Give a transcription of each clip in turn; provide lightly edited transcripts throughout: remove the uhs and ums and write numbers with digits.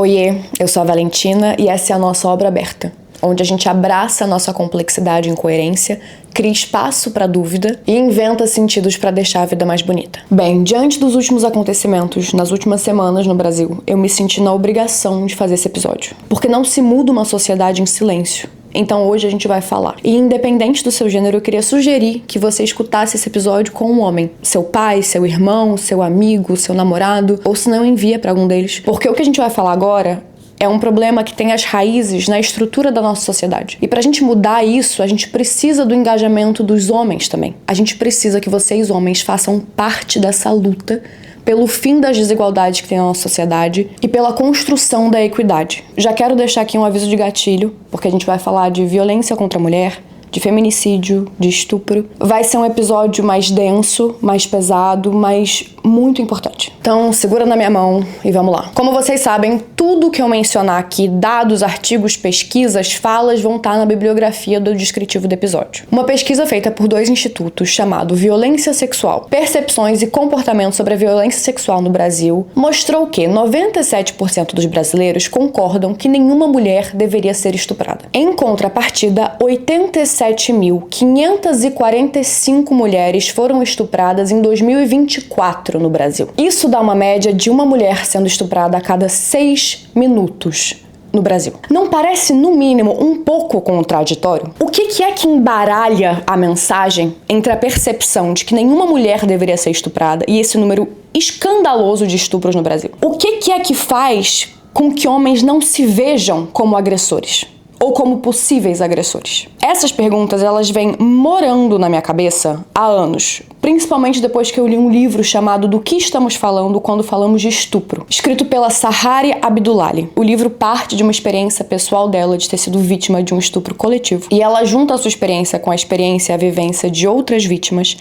Oiê, eu sou a Valentina e essa é a nossa obra aberta, onde a gente abraça a nossa complexidade e incoerência, cria espaço para dúvida e inventa sentidos para deixar a vida mais bonita. Bem, diante dos últimos acontecimentos nas últimas semanas no Brasil, eu me senti na obrigação de fazer esse episódio, porque não se muda uma sociedade em silêncio. Então hoje a gente vai falar. E independente do seu gênero, eu queria sugerir que você escutasse esse episódio com um homem. Seu pai, seu irmão, seu amigo, seu namorado, ou se não, envia para algum deles. Porque o que a gente vai falar agora é um problema que tem as raízes na estrutura da nossa sociedade. E pra gente mudar isso, a gente precisa do engajamento dos homens também. A gente precisa que vocês, homens, façam parte dessa luta pelo fim das desigualdades que tem na nossa sociedade e pela construção da equidade. Já quero deixar aqui um aviso de gatilho, porque a gente vai falar de violência contra a mulher, de feminicídio, de estupro. Vai ser um episódio mais denso, mais pesado, mas muito importante. Então, segura na minha mão e vamos lá. Como vocês sabem, tudo que eu mencionar aqui, dados, artigos, pesquisas, falas, vão estar na bibliografia do descritivo do episódio. Uma pesquisa feita por 2 institutos chamado Violência Sexual, Percepções e Comportamentos sobre a Violência Sexual no Brasil, mostrou que 97% dos brasileiros concordam que nenhuma mulher deveria ser estuprada. Em contrapartida, 87.545 mulheres foram estupradas em 2024 no Brasil. Isso dá uma média de uma mulher sendo estuprada a cada 6 minutos no Brasil. Não parece, no mínimo, um pouco contraditório? O que é que embaralha a mensagem entre a percepção de que nenhuma mulher deveria ser estuprada e esse número escandaloso de estupros no Brasil? O que é que faz com que homens não se vejam como agressores? Ou como possíveis agressores? Essas perguntas, elas vêm morando na minha cabeça há anos, principalmente depois que eu li um livro chamado Do que Estamos Falando Quando Falamos de Estupro, escrito pela Sahari Abdullahi. O livro parte de uma experiência pessoal dela de ter sido vítima de um estupro coletivo. E ela junta a sua experiência com a experiência e a vivência de outras vítimas.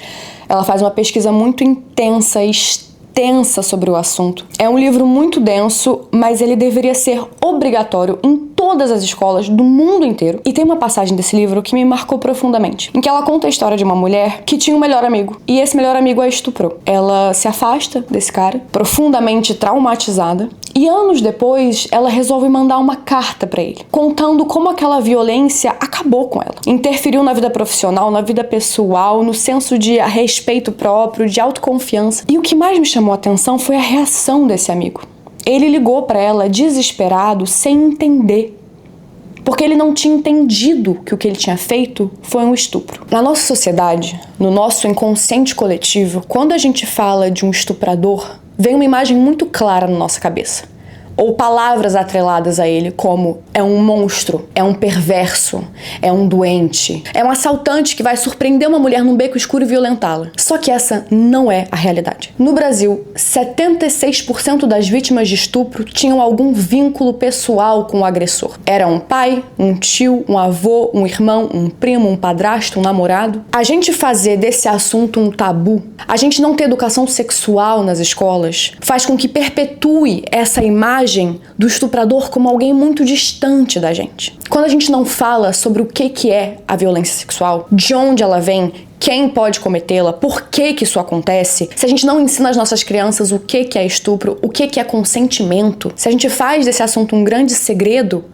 Ela faz uma pesquisa muito intensa e extensa sobre o assunto. É um livro muito denso, mas ele deveria ser obrigatório em todas as escolas do mundo inteiro. E tem uma passagem desse livro que me marcou profundamente, em que ela conta a história de uma mulher que tinha um melhor amigo, e esse melhor amigo a estuprou. Ela se afasta desse cara, profundamente traumatizada, e anos depois ela resolve mandar uma carta pra ele, contando como aquela violência acabou com ela. Interferiu na vida profissional, na vida pessoal, no senso de respeito próprio, de autoconfiança. E o que mais me chamou a atenção foi a reação desse amigo. Ele ligou pra ela desesperado, sem entender. Porque ele não tinha entendido que o que ele tinha feito foi um estupro. Na nossa sociedade, no nosso inconsciente coletivo, quando a gente fala de um estuprador, vem uma imagem muito clara na nossa cabeça. Ou palavras atreladas a ele, como é um monstro, é um perverso, é um doente, é um assaltante que vai surpreender uma mulher num beco escuro e violentá-la. Só que essa não é a realidade. No Brasil, 76% das vítimas de estupro tinham algum vínculo pessoal com o agressor. Era um pai, um tio, um avô, um irmão, um primo, um padrasto, um namorado. A gente fazer desse assunto um tabu, a gente não ter educação sexual nas escolas, faz com que perpetue essa imagem do estuprador como alguém muito distante da gente. Quando a gente não fala sobre o que é a violência sexual, de onde ela vem, quem pode cometê-la, por que isso acontece, se a gente não ensina às nossas crianças o que é estupro, o que é consentimento, se a gente faz desse assunto um grande segredo,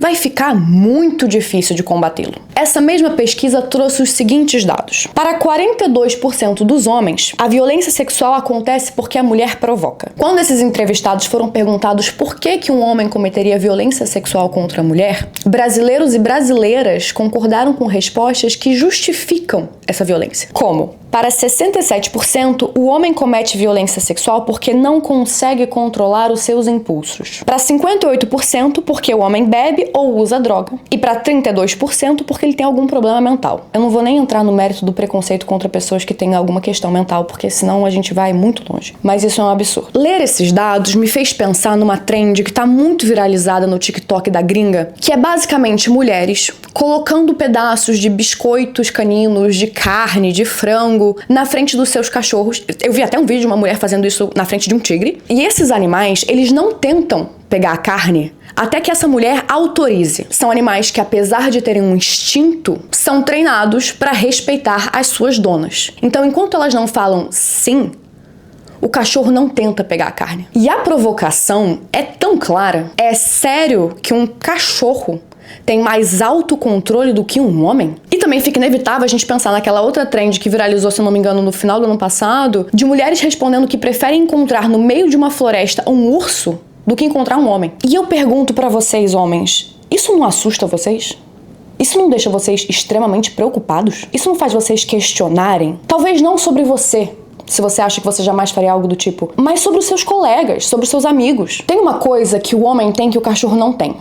vai ficar muito difícil de combatê-lo. Essa mesma pesquisa trouxe os seguintes dados. Para 42% dos homens, a violência sexual acontece porque a mulher provoca. Quando esses entrevistados foram perguntados por que um homem cometeria violência sexual contra a mulher, brasileiros e brasileiras concordaram com respostas que justificam essa violência. Como? Para 67%, o homem comete violência sexual porque não consegue controlar os seus impulsos. Para 58%, porque o homem bebe ou usa droga. E para 32%, porque ele tem algum problema mental. Eu não vou nem entrar no mérito do preconceito contra pessoas que têm alguma questão mental, porque senão a gente vai muito longe. Mas isso é um absurdo. Ler esses dados me fez pensar numa trend que tá muito viralizada no TikTok da gringa, que é basicamente mulheres colocando pedaços de biscoitos caninos, de carne, de frango, na frente dos seus cachorros. Eu vi até um vídeo de uma mulher fazendo isso na frente de um tigre. E esses animais, eles não tentam pegar a carne até que essa mulher autorize. São animais que, apesar de terem um instinto, são treinados para respeitar as suas donas. Então, enquanto elas não falam sim, o cachorro não tenta pegar a carne. E a provocação é tão clara. É sério que um cachorro tem mais autocontrole do que um homem? E também fica inevitável a gente pensar naquela outra trend que viralizou, se não me engano, no final do ano passado, de mulheres respondendo que preferem encontrar no meio de uma floresta um urso do que encontrar um homem. E eu pergunto pra vocês, homens, isso não assusta vocês? Isso não deixa vocês extremamente preocupados? Isso não faz vocês questionarem? Talvez não sobre você, se você acha que você jamais faria algo do tipo, mas sobre os seus colegas, sobre os seus amigos. Tem uma coisa que o homem tem que o cachorro não tem.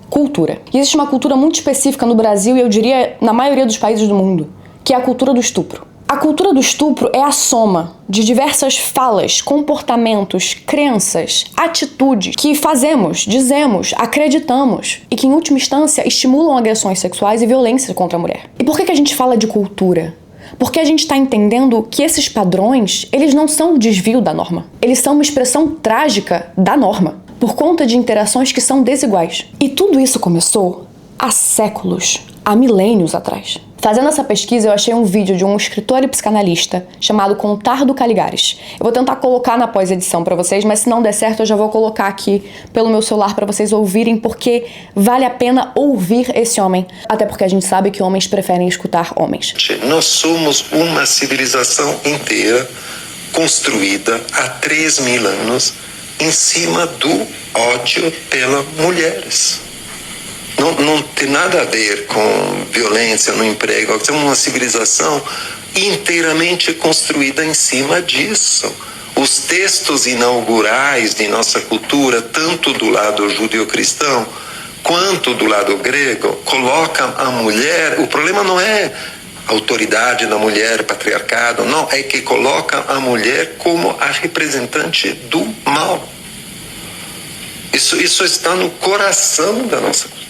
Cultura. E existe uma cultura muito específica no Brasil e eu diria na maioria dos países do mundo, que é a cultura do estupro. A cultura do estupro é a soma de diversas falas, comportamentos, crenças, atitudes que fazemos, dizemos, acreditamos e que, em última instância, estimulam agressões sexuais e violência contra a mulher. E por que a gente fala de cultura? Porque a gente está entendendo que esses padrões, eles não são um desvio da norma. Eles são uma expressão trágica da norma, por conta de interações que são desiguais. E tudo isso começou há séculos, há milênios atrás. Fazendo essa pesquisa, eu achei um vídeo de um escritor e psicanalista chamado Contardo Caligares. Eu vou tentar colocar na pós-edição pra vocês, mas se não der certo, eu já vou colocar aqui pelo meu celular pra vocês ouvirem, porque vale a pena ouvir esse homem. Até porque a gente sabe que homens preferem escutar homens. Nós somos uma civilização inteira construída há 3.000 anos em cima do ódio pelas mulheres. Não tem nada a ver com violência no emprego. É uma civilização inteiramente construída em cima disso. Os textos inaugurais de nossa cultura, tanto do lado judeu-cristão quanto do lado grego, colocam a mulher... O problema não é a autoridade da mulher, patriarcado, não. É que colocam a mulher como a representante do mal. Isso está no coração da nossa cultura.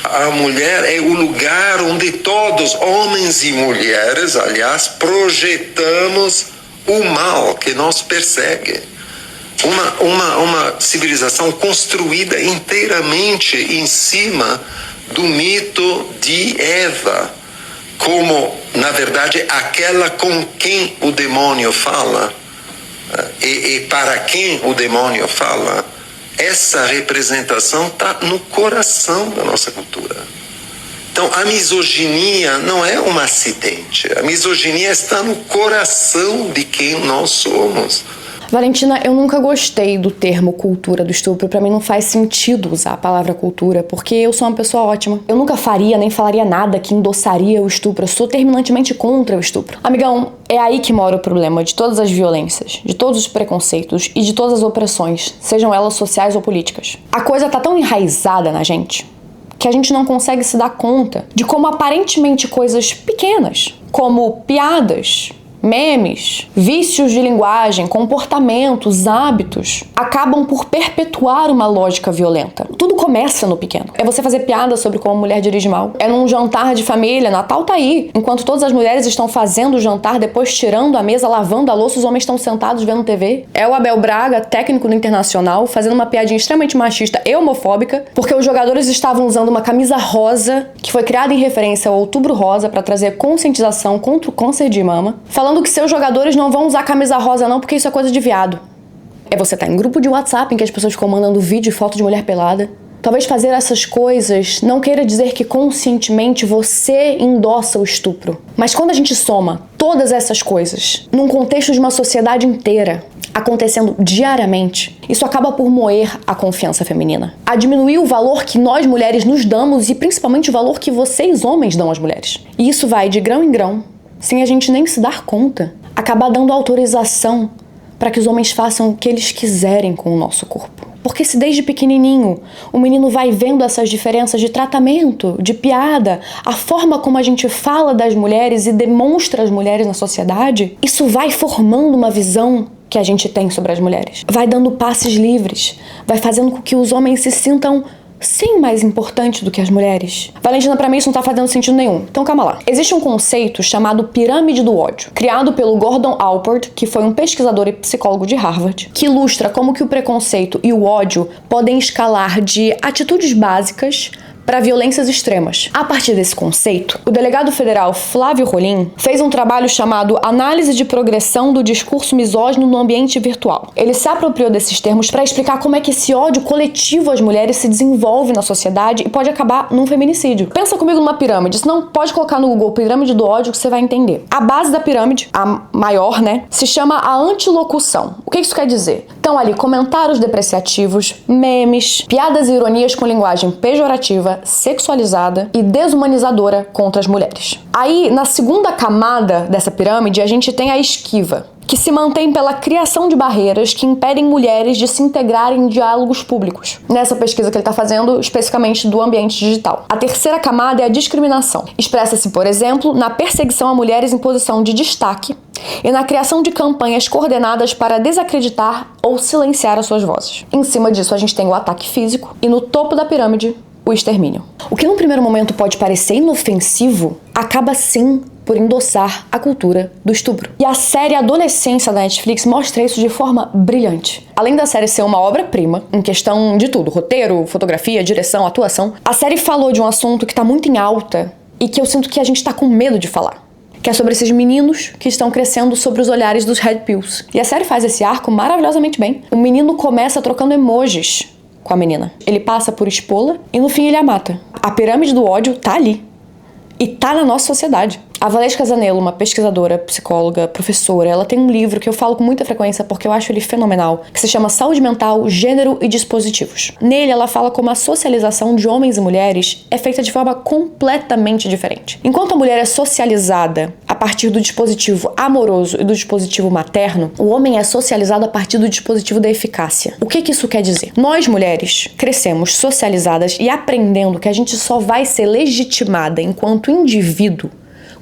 A mulher é o lugar onde todos, homens e mulheres, aliás, projetamos o mal que nos persegue. Uma civilização construída inteiramente em cima do mito de Eva, como, na verdade, aquela com quem o demônio fala e para quem o demônio fala. Essa representação está no coração da nossa cultura. Então, a misoginia não é um acidente. A misoginia está no coração de quem nós somos. Valentina, eu nunca gostei do termo cultura do estupro. Pra mim não faz sentido usar a palavra cultura, porque eu sou uma pessoa ótima. Eu nunca faria, nem falaria nada que endossaria o estupro. Eu sou terminantemente contra o estupro. Amigão, é aí que mora o problema de todas as violências, de todos os preconceitos e de todas as opressões, sejam elas sociais ou políticas. A coisa tá tão enraizada na gente que a gente não consegue se dar conta de como aparentemente coisas pequenas, como piadas, memes, vícios de linguagem, comportamentos, hábitos, acabam por perpetuar uma lógica violenta. Tudo começa no pequeno. É você fazer piada sobre como a mulher dirige mal. É num jantar de família, Natal tá aí. Enquanto todas as mulheres estão fazendo o jantar, depois tirando a mesa, lavando a louça, os homens estão sentados vendo TV. É o Abel Braga, técnico do Internacional, fazendo uma piadinha extremamente machista e homofóbica, porque os jogadores estavam usando uma camisa rosa, que foi criada em referência ao Outubro Rosa, para trazer conscientização contra o câncer de mama, falando que seus jogadores não vão usar camisa rosa não, porque isso é coisa de viado. É você estar em grupo de WhatsApp em que as pessoas ficam mandando vídeo e foto de mulher pelada. Talvez fazer essas coisas não queira dizer que conscientemente você endossa o estupro. Mas quando a gente soma todas essas coisas num contexto de uma sociedade inteira, acontecendo diariamente, isso acaba por moer a confiança feminina. A diminuir o valor que nós mulheres nos damos e principalmente o valor que vocês homens dão às mulheres. E isso vai de grão em grão, sem a gente nem se dar conta, acabar dando autorização para que os homens façam o que eles quiserem com o nosso corpo. Porque se desde pequenininho o menino vai vendo essas diferenças de tratamento, de piada, a forma como a gente fala das mulheres e demonstra as mulheres na sociedade, isso vai formando uma visão que a gente tem sobre as mulheres. Vai dando passes livres, vai fazendo com que os homens se sintam sim mais importante do que as mulheres. Valentina, pra mim isso não tá fazendo sentido nenhum. Então calma lá. Existe um conceito chamado pirâmide do ódio, criado pelo Gordon Allport, que foi um pesquisador e psicólogo de Harvard, que ilustra como que o preconceito e o ódio podem escalar de atitudes básicas para violências extremas. A partir desse conceito, o delegado federal Flávio Rolim fez um trabalho chamado Análise de Progressão do Discurso Misógino no Ambiente Virtual. Ele se apropriou desses termos para explicar como é que esse ódio coletivo às mulheres se desenvolve na sociedade e pode acabar num feminicídio. Pensa comigo numa pirâmide, se não pode colocar no Google pirâmide do ódio que você vai entender. A base da pirâmide, a maior, se chama a antilocução. O que isso quer dizer? Então ali, comentários depreciativos, memes, piadas e ironias com linguagem pejorativa, sexualizada e desumanizadora contra as mulheres. Aí, na segunda camada dessa pirâmide, a gente tem a esquiva, que se mantém pela criação de barreiras que impedem mulheres de se integrarem em diálogos públicos. Nessa pesquisa que ele está fazendo, especificamente do ambiente digital. A terceira camada é a discriminação. Expressa-se, por exemplo, na perseguição a mulheres em posição de destaque e na criação de campanhas coordenadas para desacreditar ou silenciar as suas vozes. Em cima disso, a gente tem o ataque físico e no topo da pirâmide, o extermínio. O que num primeiro momento pode parecer inofensivo, acaba sim por endossar a cultura do estupro. E a série Adolescência da Netflix mostra isso de forma brilhante. Além da série ser uma obra-prima, em questão de tudo, roteiro, fotografia, direção, atuação, a série falou de um assunto que tá muito em alta e que eu sinto que a gente tá com medo de falar. Que é sobre esses meninos que estão crescendo sobre os olhares dos Red Pills. E a série faz esse arco maravilhosamente bem. O menino começa trocando emojis com a menina. Ele passa por expô-la e no fim ele a mata. A pirâmide do ódio tá ali. E tá na nossa sociedade. A Valesca Zanello, uma pesquisadora, psicóloga, professora, ela tem um livro que eu falo com muita frequência porque eu acho ele fenomenal, que se chama Saúde Mental, Gênero e Dispositivos. Nele, ela fala como a socialização de homens e mulheres é feita de forma completamente diferente. Enquanto a mulher é socializada a partir do dispositivo amoroso e do dispositivo materno, o homem é socializado a partir do dispositivo da eficácia. O que isso quer dizer? Nós, mulheres, crescemos socializadas e aprendendo que a gente só vai ser legitimada enquanto indivíduo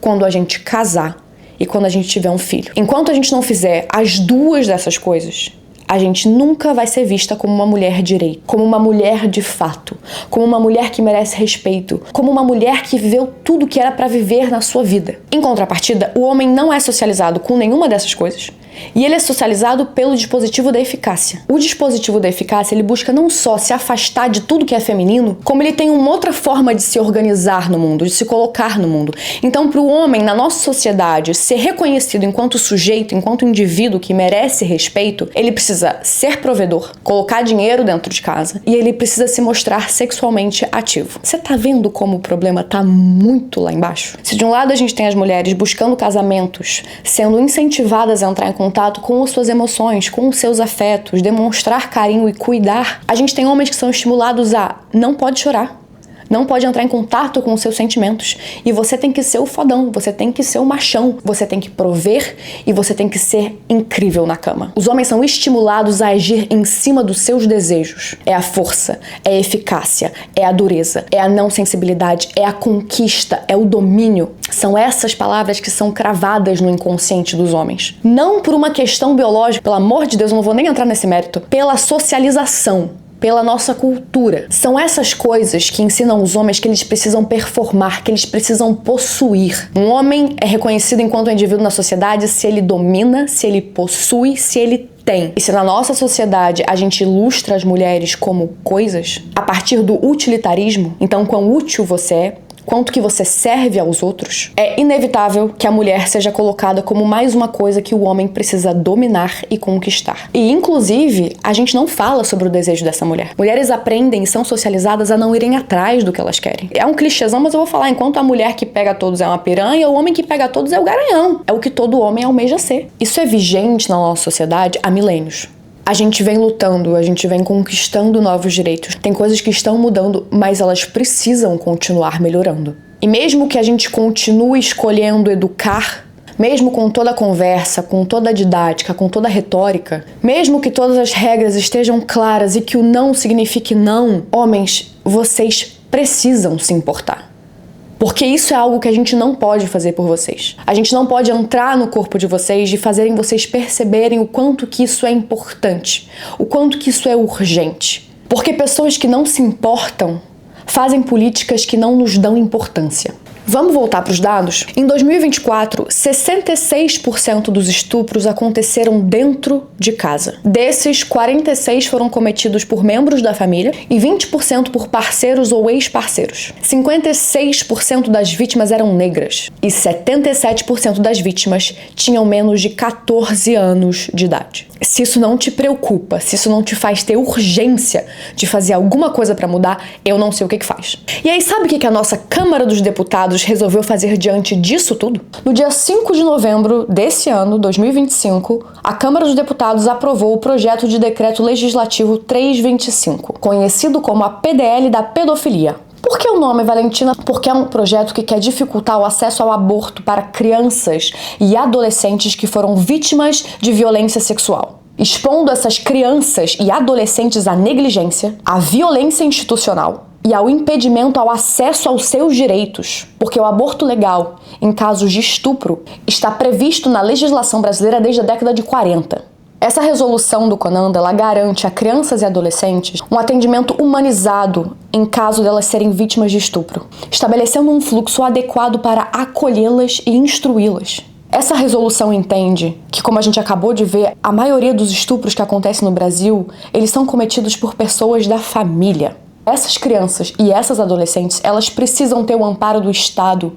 quando a gente casar e quando a gente tiver um filho. Enquanto a gente não fizer as duas dessas coisas, a gente nunca vai ser vista como uma mulher de direito, como uma mulher de fato, como uma mulher que merece respeito, como uma mulher que viveu tudo que era para viver na sua vida. Em contrapartida, o homem não é socializado com nenhuma dessas coisas. E ele é socializado pelo dispositivo da eficácia. O dispositivo da eficácia, ele busca não só se afastar de tudo que é feminino, como ele tem uma outra forma de se organizar no mundo, de se colocar no mundo. Então, para o homem, na nossa sociedade, ser reconhecido enquanto sujeito, enquanto indivíduo que merece respeito, ele precisa ser provedor, colocar dinheiro dentro de casa e ele precisa se mostrar sexualmente ativo. Você tá vendo como o problema tá muito lá embaixo? Se de um lado a gente tem as mulheres buscando casamentos, sendo incentivadas a entrar em contato com as suas emoções, com os seus afetos, demonstrar carinho e cuidar, a gente tem homens que são estimulados a não pode chorar, não pode entrar em contato com os seus sentimentos. E você tem que ser o fodão, você tem que ser o machão, você tem que prover e você tem que ser incrível na cama. Os homens são estimulados a agir em cima dos seus desejos. É a força, é a eficácia, é a dureza, é a não sensibilidade, é a conquista, é o domínio. São essas palavras que são cravadas no inconsciente dos homens. Não por uma questão biológica, pelo amor de Deus, eu não vou nem entrar nesse mérito, pela socialização, pela nossa cultura. São essas coisas que ensinam os homens que eles precisam performar, que eles precisam possuir. Um homem é reconhecido enquanto indivíduo na sociedade se ele domina, se ele possui, se ele tem. E se na nossa sociedade a gente ilustra as mulheres como coisas, a partir do utilitarismo, então quão útil você é, quanto que você serve aos outros, é inevitável que a mulher seja colocada como mais uma coisa que o homem precisa dominar e conquistar. E, inclusive, a gente não fala sobre o desejo dessa mulher. Mulheres aprendem e são socializadas a não irem atrás do que elas querem. É um clichêzão, mas eu vou falar, enquanto a mulher que pega todos é uma piranha, o homem que pega todos é o garanhão. É o que todo homem almeja ser. Isso é vigente na nossa sociedade há milênios. A gente vem lutando, a gente vem conquistando novos direitos. Tem coisas que estão mudando, mas elas precisam continuar melhorando. E mesmo que a gente continue escolhendo educar, mesmo com toda a conversa, com toda a didática, com toda a retórica, mesmo que todas as regras estejam claras e que o não signifique não, homens, vocês precisam se importar. Porque isso é algo que a gente não pode fazer por vocês. A gente não pode entrar no corpo de vocês e fazerem vocês perceberem o quanto que isso é importante, o quanto que isso é urgente. Porque pessoas que não se importam fazem políticas que não nos dão importância. Vamos voltar para os dados? Em 2024, 66% dos estupros aconteceram dentro de casa. Desses, 46% foram cometidos por membros da família e 20% por parceiros ou ex-parceiros. 56% das vítimas eram negras e 77% das vítimas tinham menos de 14 anos de idade. Se isso não te preocupa, se isso não te faz ter urgência de fazer alguma coisa para mudar, eu não sei o que faz. E aí, sabe o que a nossa Câmara dos Deputados resolveu fazer diante disso tudo? No dia 5 de novembro desse ano, 2025, a Câmara dos Deputados aprovou o projeto de decreto legislativo 325, conhecido como a PDL da pedofilia. Por que o nome, Valentina? Porque é um projeto que quer dificultar o acesso ao aborto para crianças e adolescentes que foram vítimas de violência sexual, expondo essas crianças e adolescentes à negligência, à violência institucional e ao impedimento ao acesso aos seus direitos, porque o aborto legal, em casos de estupro, está previsto na legislação brasileira desde a década de 40. Essa resolução do CONANDA, ela garante a crianças e adolescentes um atendimento humanizado em caso delas serem vítimas de estupro, estabelecendo um fluxo adequado para acolhê-las e instruí-las. Essa resolução entende que, como a gente acabou de ver, a maioria dos estupros que acontecem no Brasil, eles são cometidos por pessoas da família. Essas crianças e essas adolescentes, elas precisam ter o amparo do Estado,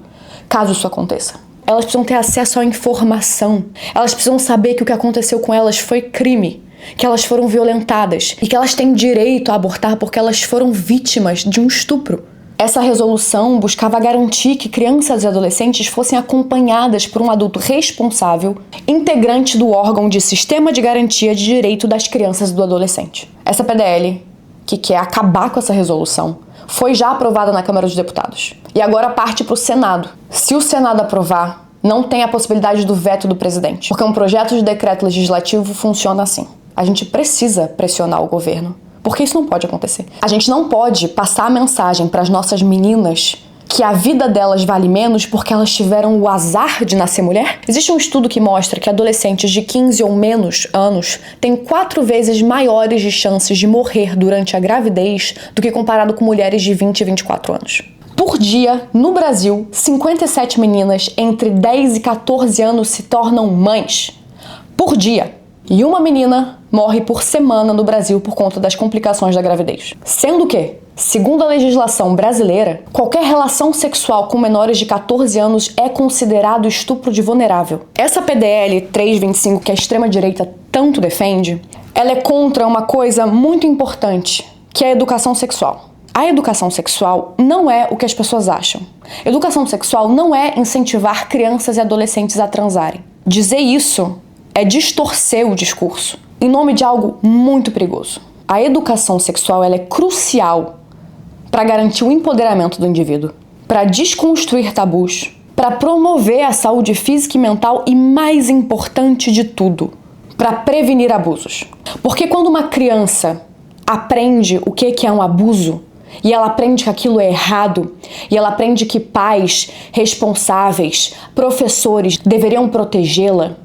caso isso aconteça. Elas precisam ter acesso à informação. Elas precisam saber que o que aconteceu com elas foi crime, que elas foram violentadas e que elas têm direito a abortar porque elas foram vítimas de um estupro. Essa resolução buscava garantir que crianças e adolescentes fossem acompanhadas por um adulto responsável, integrante do órgão de Sistema de Garantia de Direito das Crianças e do Adolescente. Essa PDL, que quer acabar com essa resolução, foi já aprovada na Câmara dos Deputados. E agora parte para o Senado. Se o Senado aprovar, não tem a possibilidade do veto do presidente, porque um projeto de decreto legislativo funciona assim. A gente precisa pressionar o governo, porque isso não pode acontecer. A gente não pode passar a mensagem para as nossas meninas que a vida delas vale menos porque elas tiveram o azar de nascer mulher? Existe um estudo que mostra que adolescentes de 15 ou menos anos têm 4 vezes maiores de chances de morrer durante a gravidez do que comparado com mulheres de 20 e 24 anos. Por dia, no Brasil, 57 meninas entre 10 e 14 anos se tornam mães. Por dia. E uma menina morre por semana no Brasil por conta das complicações da gravidez. Sendo que, segundo a legislação brasileira, qualquer relação sexual com menores de 14 anos é considerado estupro de vulnerável. Essa PDL 325, que a extrema-direita tanto defende, ela é contra uma coisa muito importante, que é a educação sexual. A educação sexual não é o que as pessoas acham. Educação sexual não é incentivar crianças e adolescentes a transarem. Dizer isso é distorcer o discurso em nome de algo muito perigoso. A educação sexual ela é crucial para garantir o empoderamento do indivíduo, para desconstruir tabus, para promover a saúde física e mental e, mais importante de tudo, para prevenir abusos. Porque quando uma criança aprende o que é um abuso, e ela aprende que aquilo é errado, e ela aprende que pais responsáveis, professores deveriam protegê-la,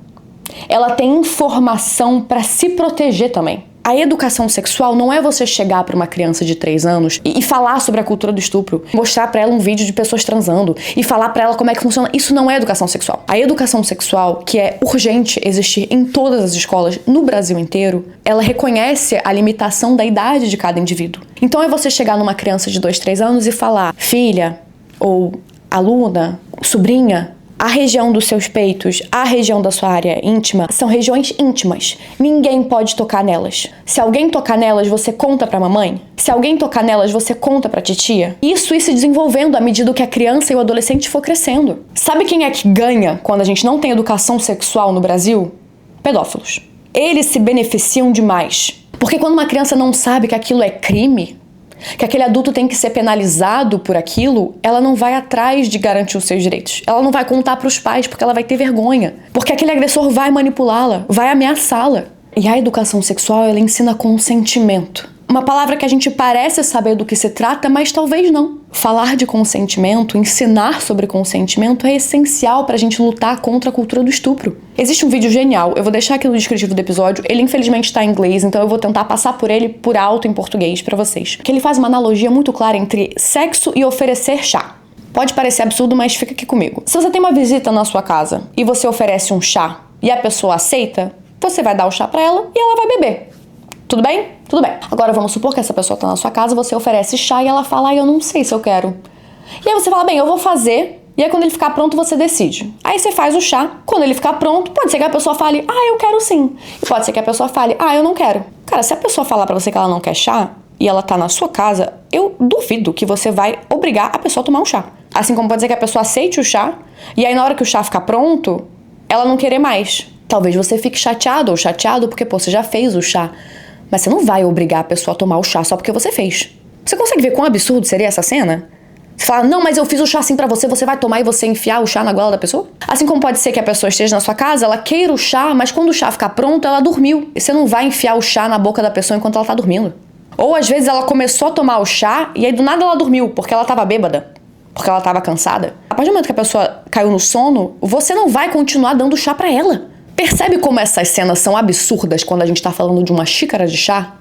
ela tem informação para se proteger também. A educação sexual não é você chegar para uma criança de 3 anos e falar sobre a cultura do estupro, mostrar para ela um vídeo de pessoas transando e falar para ela como é que funciona. Isso não é educação sexual. A educação sexual, que é urgente existir em todas as escolas no Brasil inteiro, ela reconhece a limitação da idade de cada indivíduo. Então é você chegar numa criança de 2, 3 anos e falar: filha ou aluna, sobrinha, a região dos seus peitos, a região da sua área íntima, são regiões íntimas. Ninguém pode tocar nelas. Se alguém tocar nelas, você conta pra mamãe? Se alguém tocar nelas, você conta pra titia? Isso ir se desenvolvendo à medida que a criança e o adolescente for crescendo. Sabe quem é que ganha quando a gente não tem educação sexual no Brasil? Pedófilos. Eles se beneficiam demais. Porque quando uma criança não sabe que aquilo é crime, que aquele adulto tem que ser penalizado por aquilo, ela não vai atrás de garantir os seus direitos. Ela não vai contar para os pais porque ela vai ter vergonha. Porque aquele agressor vai manipulá-la, vai ameaçá-la. E a educação sexual, ela ensina consentimento. Uma palavra que a gente parece saber do que se trata, mas talvez não. Falar de consentimento, ensinar sobre consentimento é essencial pra gente lutar contra a cultura do estupro. Existe um vídeo genial, eu vou deixar aqui no descritivo do episódio, ele infelizmente tá em inglês, então eu vou tentar passar por ele por alto em português pra vocês. Que ele faz uma analogia muito clara entre sexo e oferecer chá. Pode parecer absurdo, mas fica aqui comigo. Se você tem uma visita na sua casa e você oferece um chá e a pessoa aceita, você vai dar o chá pra ela e ela vai beber. Tudo bem? Tudo bem. Agora vamos supor que essa pessoa tá na sua casa, você oferece chá e ela fala, eu não sei se eu quero. E aí você fala, bem, eu vou fazer, e aí quando ele ficar pronto você decide. Aí você faz o chá, quando ele ficar pronto, pode ser que a pessoa fale, eu quero sim. E pode ser que a pessoa fale, eu não quero. Cara, se a pessoa falar pra você que ela não quer chá, e ela tá na sua casa, eu duvido que você vai obrigar a pessoa a tomar um chá. Assim como pode ser que a pessoa aceite o chá, e aí na hora que o chá ficar pronto, ela não querer mais. Talvez você fique chateado ou chateado porque, você já fez o chá. Mas você não vai obrigar a pessoa a tomar o chá só porque você fez. Você consegue ver quão absurdo seria essa cena? Você fala, não, mas eu fiz o chá assim pra você, você vai tomar e você enfiar o chá na goela da pessoa? Assim como pode ser que a pessoa esteja na sua casa, ela queira o chá, mas quando o chá ficar pronto, ela dormiu. E você não vai enfiar o chá na boca da pessoa enquanto ela tá dormindo. Ou às vezes ela começou a tomar o chá e aí do nada ela dormiu, porque ela tava bêbada, porque ela tava cansada. A partir do momento que a pessoa caiu no sono, você não vai continuar dando chá pra ela. Percebe como essas cenas são absurdas quando a gente tá falando de uma xícara de chá?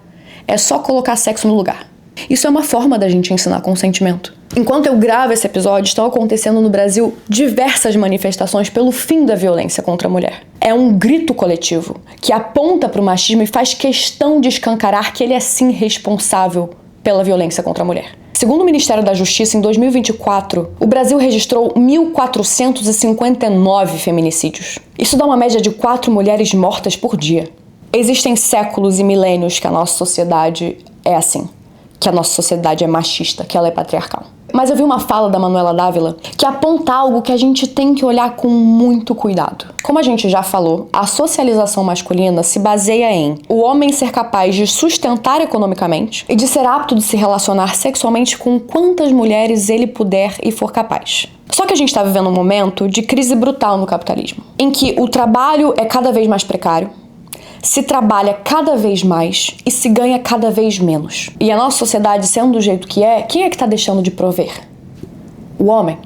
É só colocar sexo no lugar. Isso é uma forma da gente ensinar consentimento. Enquanto eu gravo esse episódio, estão acontecendo no Brasil diversas manifestações pelo fim da violência contra a mulher. É um grito coletivo que aponta para o machismo e faz questão de escancarar que ele é sim responsável pela violência contra a mulher. Segundo o Ministério da Justiça, em 2024, o Brasil registrou 1.459 feminicídios. Isso dá uma média de 4 mulheres mortas por dia. Existem séculos e milênios que a nossa sociedade é assim. Que a nossa sociedade é machista, que ela é patriarcal. Mas eu vi uma fala da Manuela Dávila que aponta algo que a gente tem que olhar com muito cuidado. Como a gente já falou, a socialização masculina se baseia em o homem ser capaz de sustentar economicamente e de ser apto de se relacionar sexualmente com quantas mulheres ele puder e for capaz. Só que a gente está vivendo um momento de crise brutal no capitalismo, em que o trabalho é cada vez mais precário, se trabalha cada vez mais e se ganha cada vez menos. E a nossa sociedade sendo do jeito que é, quem é que está deixando de prover? O homem.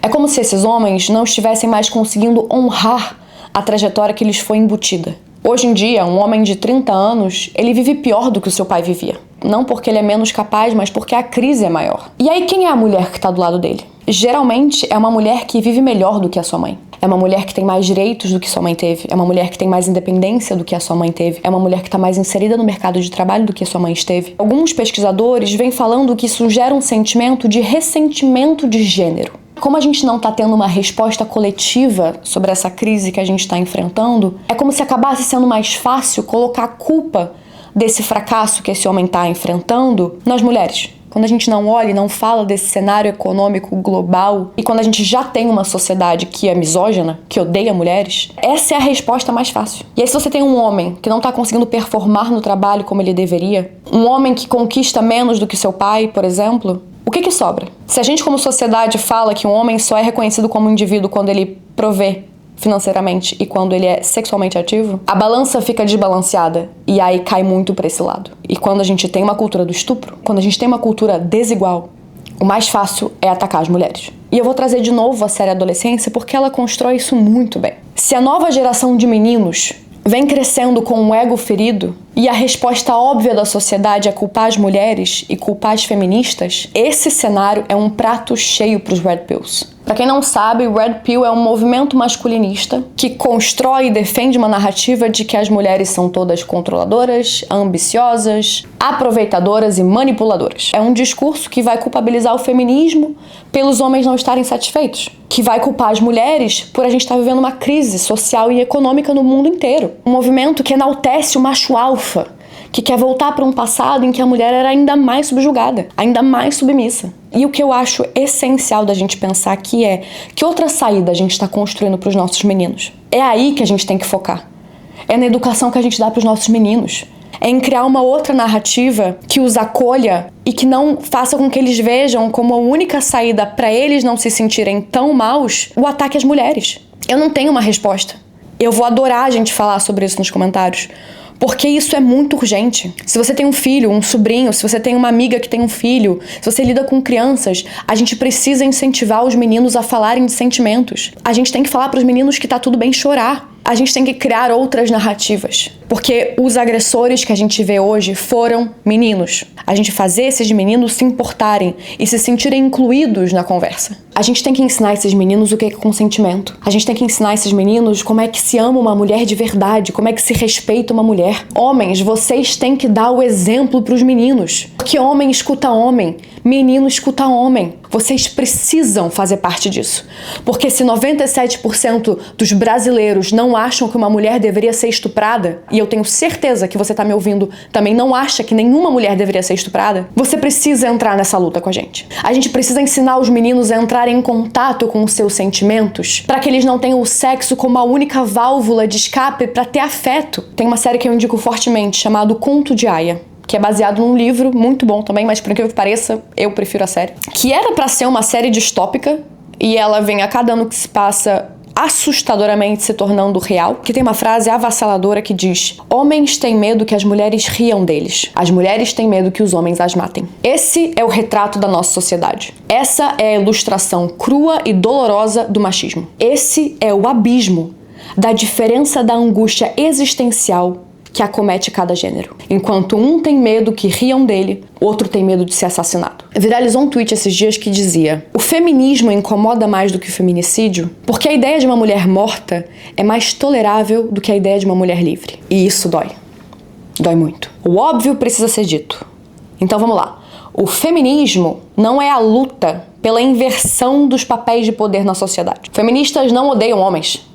É como se esses homens não estivessem mais conseguindo honrar a trajetória que lhes foi embutida. Hoje em dia, um homem de 30 anos, ele vive pior do que o seu pai vivia. Não porque ele é menos capaz, mas porque a crise é maior. E aí, quem é a mulher que está do lado dele? Geralmente, é uma mulher que vive melhor do que a sua mãe. É uma mulher que tem mais direitos do que sua mãe teve. É uma mulher que tem mais independência do que a sua mãe teve. É uma mulher que está mais inserida no mercado de trabalho do que a sua mãe esteve. Alguns pesquisadores vêm falando que isso gera um sentimento de ressentimento de gênero. Como a gente não está tendo uma resposta coletiva sobre essa crise que a gente está enfrentando, é como se acabasse sendo mais fácil colocar a culpa desse fracasso que esse homem está enfrentando nas mulheres. Quando a gente não olha e não fala desse cenário econômico global e quando a gente já tem uma sociedade que é misógina, que odeia mulheres, essa é a resposta mais fácil. E aí se você tem um homem que não está conseguindo performar no trabalho como ele deveria, um homem que conquista menos do que seu pai, por exemplo, o que sobra? Se a gente como sociedade fala que um homem só é reconhecido como indivíduo quando ele provê financeiramente e quando ele é sexualmente ativo, a balança fica desbalanceada e aí cai muito pra esse lado. E quando a gente tem uma cultura do estupro, quando a gente tem uma cultura desigual, o mais fácil é atacar as mulheres. E eu vou trazer de novo a série Adolescência porque ela constrói isso muito bem. Se a nova geração de meninos vem crescendo com um ego ferido e a resposta óbvia da sociedade é culpar as mulheres e culpar as feministas, esse cenário é um prato cheio para os Red Pills. Para quem não sabe, o Red Pill é um movimento masculinista que constrói e defende uma narrativa de que as mulheres são todas controladoras, ambiciosas, aproveitadoras e manipuladoras. É um discurso que vai culpabilizar o feminismo pelos homens não estarem satisfeitos, que vai culpar as mulheres por a gente estar vivendo uma crise social e econômica no mundo inteiro. Um movimento que enaltece o macho alfa, que quer voltar para um passado em que a mulher era ainda mais subjugada, ainda mais submissa. E o que eu acho essencial da gente pensar aqui é que outra saída a gente está construindo para os nossos meninos. É aí que a gente tem que focar. É na educação que a gente dá para os nossos meninos. É em criar uma outra narrativa que os acolha e que não faça com que eles vejam como a única saída para eles não se sentirem tão maus o ataque às mulheres. Eu não tenho uma resposta. Eu vou adorar a gente falar sobre isso nos comentários. Porque isso é muito urgente. Se você tem um filho, um sobrinho, se você tem uma amiga que tem um filho, se você lida com crianças, a gente precisa incentivar os meninos a falarem de sentimentos. A gente tem que falar para os meninos que tá tudo bem chorar. A gente tem que criar outras narrativas. Porque os agressores que a gente vê hoje foram meninos. A gente fazer esses meninos se importarem e se sentirem incluídos na conversa. A gente tem que ensinar esses meninos o que é consentimento. A gente tem que ensinar esses meninos como é que se ama uma mulher de verdade, como é que se respeita uma mulher. Homens, vocês têm que dar o exemplo pros meninos. Porque homem escuta homem, menino escuta homem. Vocês precisam fazer parte disso. Porque se 97% dos brasileiros não acham que uma mulher deveria ser estuprada, e eu tenho certeza que você tá me ouvindo também não acha que nenhuma mulher deveria ser estuprada, você precisa entrar nessa luta com a gente. A gente precisa ensinar os meninos a entrarem em contato com os seus sentimentos, para que eles não tenham o sexo como a única válvula de escape para ter afeto. Tem uma série que eu indico fortemente, chamado Conto de Aia, que é baseado num livro muito bom também, mas por incrível que pareça, eu prefiro a série. Que era pra ser uma série distópica, e ela vem a cada ano que se passa assustadoramente se tornando real, que tem uma frase avassaladora que diz: homens têm medo que as mulheres riam deles, as mulheres têm medo que os homens as matem. Esse é o retrato da nossa sociedade. Essa é a ilustração crua e dolorosa do machismo. Esse é o abismo da diferença da angústia existencial que acomete cada gênero. Enquanto um tem medo que riam dele, outro tem medo de ser assassinado. Viralizou um tweet esses dias que dizia: o feminismo incomoda mais do que o feminicídio porque a ideia de uma mulher morta é mais tolerável do que a ideia de uma mulher livre. E isso dói. Dói muito. O óbvio precisa ser dito. Então vamos lá. O feminismo não é a luta pela inversão dos papéis de poder na sociedade. Feministas não odeiam homens.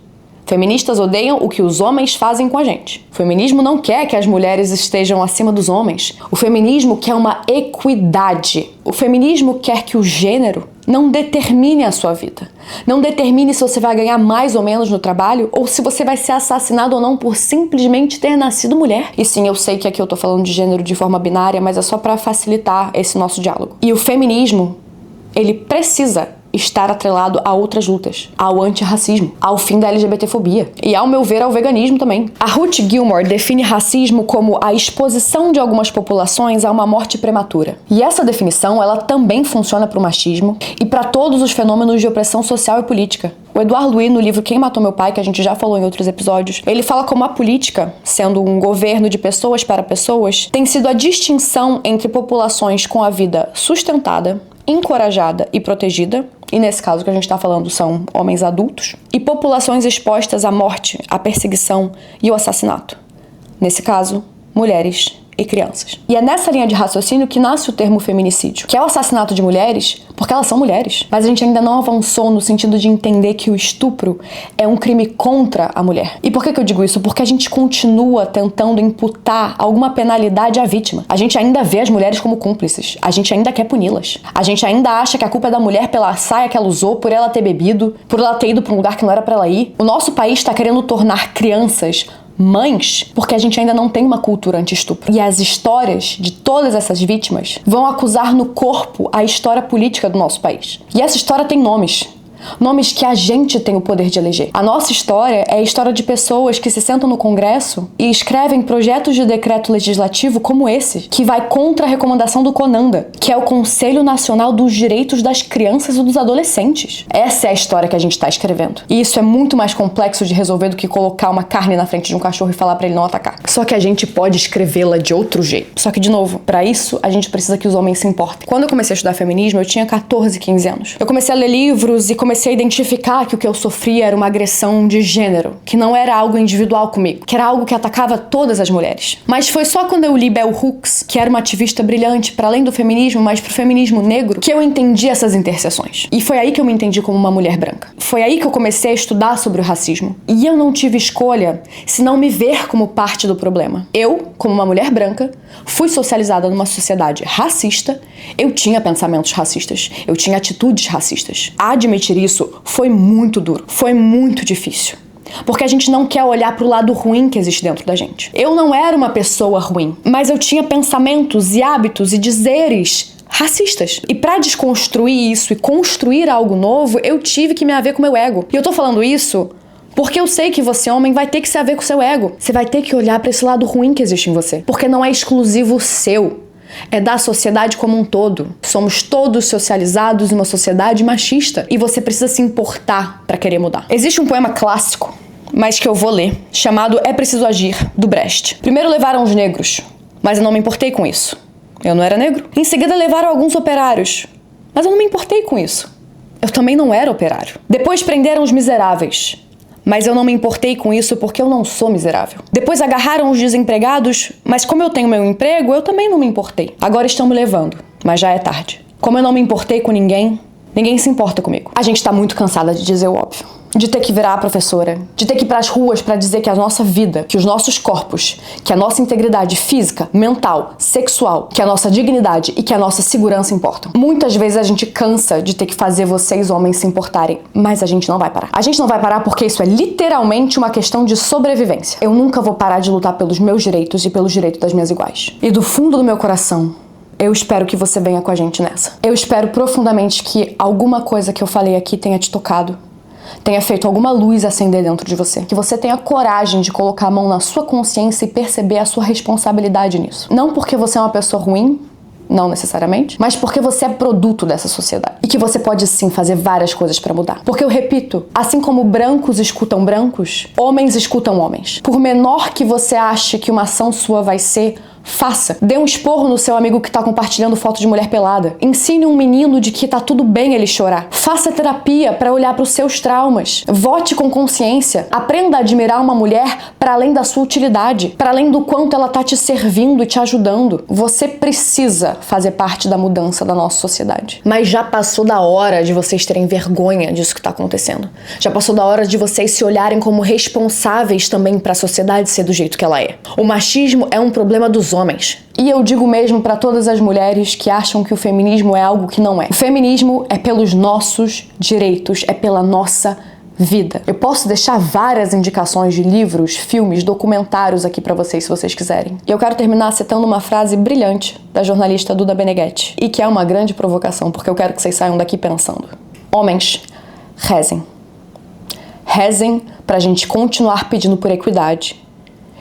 Feministas odeiam o que os homens fazem com a gente. O feminismo não quer que as mulheres estejam acima dos homens. O feminismo quer uma equidade. O feminismo quer que o gênero não determine a sua vida. Não determine se você vai ganhar mais ou menos no trabalho ou se você vai ser assassinado ou não por simplesmente ter nascido mulher. E sim, eu sei que aqui eu tô falando de gênero de forma binária, mas é só pra facilitar esse nosso diálogo. E o feminismo, ele precisa estar atrelado a outras lutas, ao antirracismo, ao fim da LGBTfobia e, ao meu ver, ao veganismo também. A Ruth Gilmore define racismo como a exposição de algumas populações a uma morte prematura. E essa definição, ela também funciona para o machismo e para todos os fenômenos de opressão social e política. O Edouard Louis, no livro Quem Matou Meu Pai, que a gente já falou em outros episódios, ele fala como a política, sendo um governo de pessoas para pessoas, tem sido a distinção entre populações com a vida sustentada, encorajada e protegida, e nesse caso que a gente está falando são homens adultos, e populações expostas à morte, à perseguição e ao assassinato. Nesse caso, mulheres e crianças. E é nessa linha de raciocínio que nasce o termo feminicídio, que é o assassinato de mulheres porque elas são mulheres. Mas a gente ainda não avançou no sentido de entender que o estupro é um crime contra a mulher. E por que eu digo isso? Porque a gente continua tentando imputar alguma penalidade à vítima. A gente ainda vê as mulheres como cúmplices. A gente ainda quer puni-las. A gente ainda acha que a culpa é da mulher pela saia que ela usou, por ela ter bebido, por ela ter ido para um lugar que não era para ela ir. O nosso país está querendo tornar crianças mães, porque a gente ainda não tem uma cultura anti-estupro. E as histórias de todas essas vítimas vão acusar no corpo a história política do nosso país. E essa história tem nomes. Nomes que a gente tem o poder de eleger. A nossa história é a história de pessoas que se sentam no Congresso e escrevem projetos de decreto legislativo como esse, que vai contra a recomendação do CONANDA, que é o Conselho Nacional dos Direitos das Crianças e dos Adolescentes. Essa é a história que a gente está escrevendo. E isso é muito mais complexo de resolver do que colocar uma carne na frente de um cachorro e falar pra ele não atacar. Só que a gente pode escrevê-la de outro jeito. Só que, de novo, pra isso, a gente precisa que os homens se importem. Quando eu comecei a estudar feminismo, eu tinha 14, 15 anos. Eu comecei a ler livros e comecei a identificar que o que eu sofria era uma agressão de gênero, que não era algo individual comigo, que era algo que atacava todas as mulheres. Mas foi só quando eu li Bell Hooks, que era uma ativista brilhante para além do feminismo, mas pro feminismo negro, que eu entendi essas interseções. E foi aí que eu me entendi como uma mulher branca. Foi aí que eu comecei a estudar sobre o racismo. E eu não tive escolha senão me ver como parte do problema. Eu, como uma mulher branca, fui socializada numa sociedade racista, eu tinha pensamentos racistas, eu tinha atitudes racistas. Admitir isso foi muito duro, foi muito difícil. Porque a gente não quer olhar pro lado ruim que existe dentro da gente. Eu não era uma pessoa ruim, mas eu tinha pensamentos e hábitos e dizeres racistas. E pra desconstruir isso e construir algo novo, eu tive que me haver com o meu ego. E eu tô falando isso porque eu sei que você, homem, vai ter que se haver com o seu ego. Você vai ter que olhar pra esse lado ruim que existe em você. Porque não é exclusivo seu. É da sociedade como um todo. Somos todos socializados em uma sociedade machista e você precisa se importar para querer mudar. Existe um poema clássico, mas que eu vou ler, chamado É Preciso Agir, do Brecht. Primeiro levaram os negros, mas eu não me importei com isso. Eu não era negro. Em seguida levaram alguns operários, mas eu não me importei com isso. Eu também não era operário. Depois prenderam os miseráveis. Mas eu não me importei com isso porque eu não sou miserável. Depois agarraram os desempregados, mas como eu tenho meu emprego, eu também não me importei. Agora estão me levando, mas já é tarde. Como eu não me importei com ninguém, ninguém se importa comigo. A gente tá muito cansada de dizer o óbvio. De ter que virar a professora, de ter que ir pras ruas pra dizer que a nossa vida, que os nossos corpos, que a nossa integridade física, mental, sexual, que a nossa dignidade e que a nossa segurança importam. Muitas vezes a gente cansa de ter que fazer vocês homens se importarem, mas a gente não vai parar. A gente não vai parar porque isso é literalmente uma questão de sobrevivência. Eu nunca vou parar de lutar pelos meus direitos e pelos direitos das minhas iguais. E do fundo do meu coração, eu espero que você venha com a gente nessa. Eu espero profundamente que alguma coisa que eu falei aqui tenha te tocado, tenha feito alguma luz acender dentro de você. Que você tenha coragem de colocar a mão na sua consciência e perceber a sua responsabilidade nisso. Não porque você é uma pessoa ruim, não necessariamente, mas porque você é produto dessa sociedade. E que você pode sim fazer várias coisas pra mudar. Porque eu repito, assim como brancos escutam brancos, homens escutam homens. Por menor que você ache que uma ação sua vai ser, faça. Dê um esporro no seu amigo que tá compartilhando foto de mulher pelada. Ensine um menino de que tá tudo bem ele chorar. Faça terapia pra olhar pros seus traumas. Vote com consciência. Aprenda a admirar uma mulher para além da sua utilidade, para além do quanto ela tá te servindo e te ajudando. Você precisa fazer parte da mudança da nossa sociedade. Mas já passou da hora de vocês terem vergonha disso que tá acontecendo. Já passou da hora de vocês se olharem como responsáveis também pra sociedade ser do jeito que ela é. O machismo é um problema dos homens. E eu digo mesmo para todas as mulheres que acham que o feminismo é algo que não é. O feminismo é pelos nossos direitos, é pela nossa vida. Eu posso deixar várias indicações de livros, filmes, documentários aqui pra vocês, se vocês quiserem. E eu quero terminar citando uma frase brilhante da jornalista Duda Beneguete, e que é uma grande provocação, porque eu quero que vocês saiam daqui pensando. Homens, rezem. Rezem pra gente continuar pedindo por equidade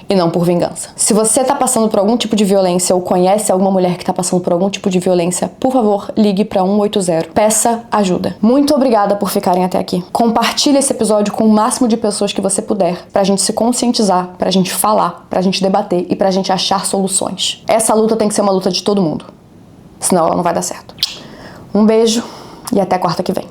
e não por vingança. Se você tá passando por algum tipo de violência ou conhece alguma mulher que tá passando por algum tipo de violência, por favor, ligue pra 180. Peça ajuda. Muito obrigada por ficarem até aqui. Compartilhe esse episódio com o máximo de pessoas que você puder, pra gente se conscientizar, pra gente falar, pra gente debater e pra gente achar soluções. Essa luta tem que ser uma luta de todo mundo. Senão ela não vai dar certo. Um beijo e até quarta que vem.